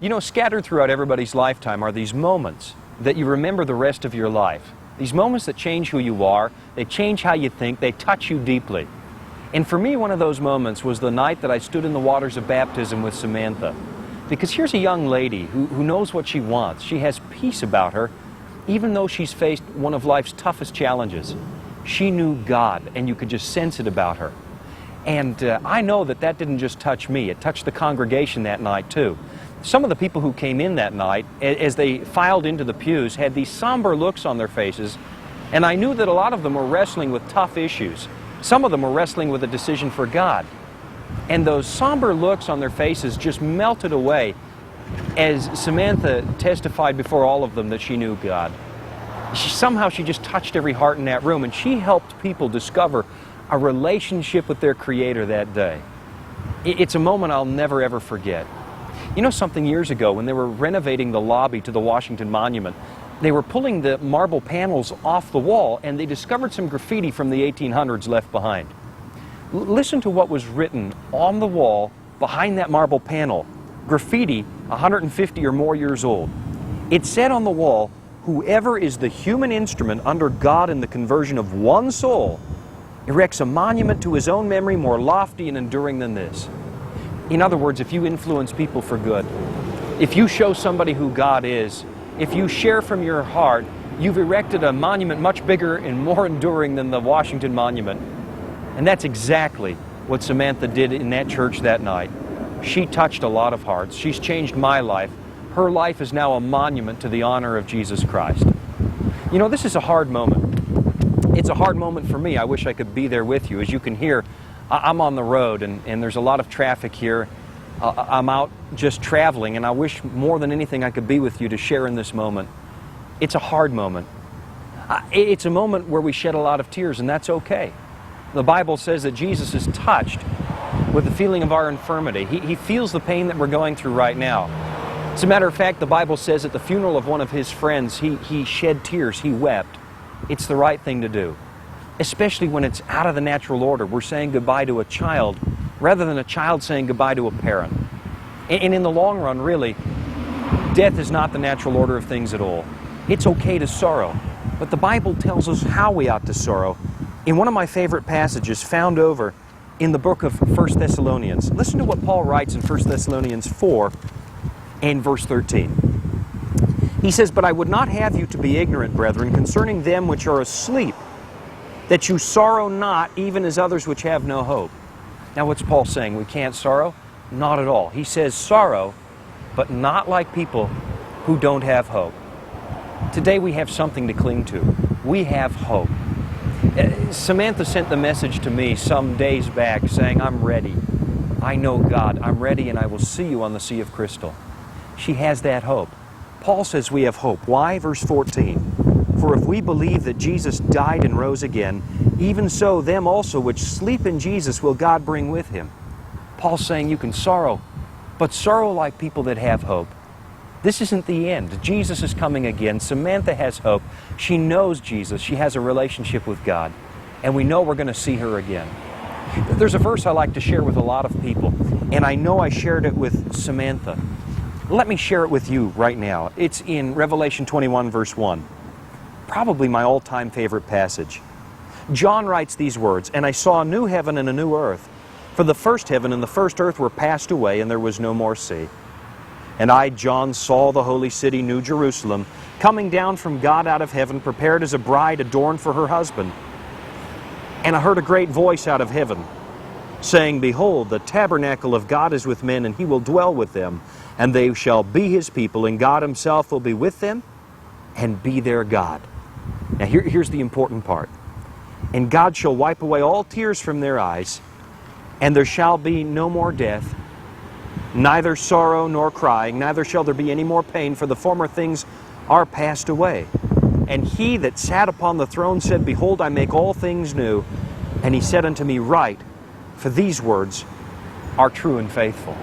You know, scattered throughout everybody's lifetime are these moments that you remember the rest of your life. These moments that change who you are, they change how you think, they touch you deeply. And for me, one of those moments was the night that I stood in the waters of baptism with Samantha. Because here's a young lady who knows what she wants. She has peace about her, even though she's faced one of life's toughest challenges. She knew God, and you could just sense it about her. And I know that that didn't just touch me. It touched the congregation that night, too. Some of the people who came in that night, as they filed into the pews, had these somber looks on their faces, and I knew that a lot of them were wrestling with tough issues. Some of them were wrestling with a decision for God. And those somber looks on their faces just melted away as Samantha testified before all of them that she knew God. Somehow she just touched every heart in that room, and she helped people discover a relationship with their Creator that day. It's a moment I'll never ever forget. You know something, years ago when they were renovating the lobby to the Washington Monument, they were pulling the marble panels off the wall, and they discovered some graffiti from the 1800s left behind. Listen to what was written on the wall behind that marble panel. Graffiti 150 or more years old. It said on the wall, "Whoever is the human instrument under God in the conversion of one soul erects a monument to his own memory more lofty and enduring than this." In other words, if you influence people for good, if you show somebody who God is, if you share from your heart, you've erected a monument much bigger and more enduring than the Washington Monument. And that's exactly what Samantha did in that church that night. She touched a lot of hearts. She's changed my life. Her life is now a monument to the honor of Jesus Christ. You know, this is a hard moment. It's a hard moment for me. I wish I could be there with you. As you can hear, I'm on the road, and there's a lot of traffic here. I'm out just traveling, and I wish more than anything I could be with you to share in this moment. It's a hard moment. It's a moment where we shed a lot of tears, and that's okay. The Bible says that Jesus is touched with the feeling of our infirmity. He feels the pain that we're going through right now. As a matter of fact, the Bible says at the funeral of one of his friends, he shed tears, he wept. It's the right thing to do, especially when it's out of the natural order. We're saying goodbye to a child rather than a child saying goodbye to a parent. And in the long run, really, death is not the natural order of things at all. It's okay to sorrow, but the Bible tells us how we ought to sorrow in one of my favorite passages found over in the book of 1 Thessalonians. Listen to what Paul writes in 1 Thessalonians 4 and verse 13. He says, "But I would not have you to be ignorant, brethren, concerning them which are asleep, that you sorrow not, even as others which have no hope." Now what's Paul saying? We can't sorrow? Not at all. He says sorrow, but not like people who don't have hope. Today we have something to cling to. We have hope. Samantha sent the message to me some days back saying, "I'm ready. I know God. I'm ready, and I will see you on the Sea of Crystal." She has that hope. Paul says we have hope. Why? Verse 14. "For if we believe that Jesus died and rose again, even so them also which sleep in Jesus will God bring with him." Paul's saying you can sorrow, but sorrow like people that have hope. This isn't the end. Jesus is coming again. Samantha has hope. She knows Jesus. She has a relationship with God. And we know we're going to see her again. There's a verse I like to share with a lot of people, and I know I shared it with Samantha. Let me share it with you right now. It's in Revelation 21, verse 1. Probably my all-time favorite passage. John writes these words, "And I saw a new heaven and a new earth. For the first heaven and the first earth were passed away, and there was no more sea. And I, John, saw the holy city, New Jerusalem, coming down from God out of heaven, prepared as a bride adorned for her husband. And I heard a great voice out of heaven, saying, Behold, the tabernacle of God is with men, and he will dwell with them, and they shall be his people, and God himself will be with them, and be their God." Now here's the important part. "And God shall wipe away all tears from their eyes, and there shall be no more death, neither sorrow nor crying, neither shall there be any more pain, for the former things are passed away. And he that sat upon the throne said, Behold, I make all things new. And he said unto me, Write, for these words are true and faithful."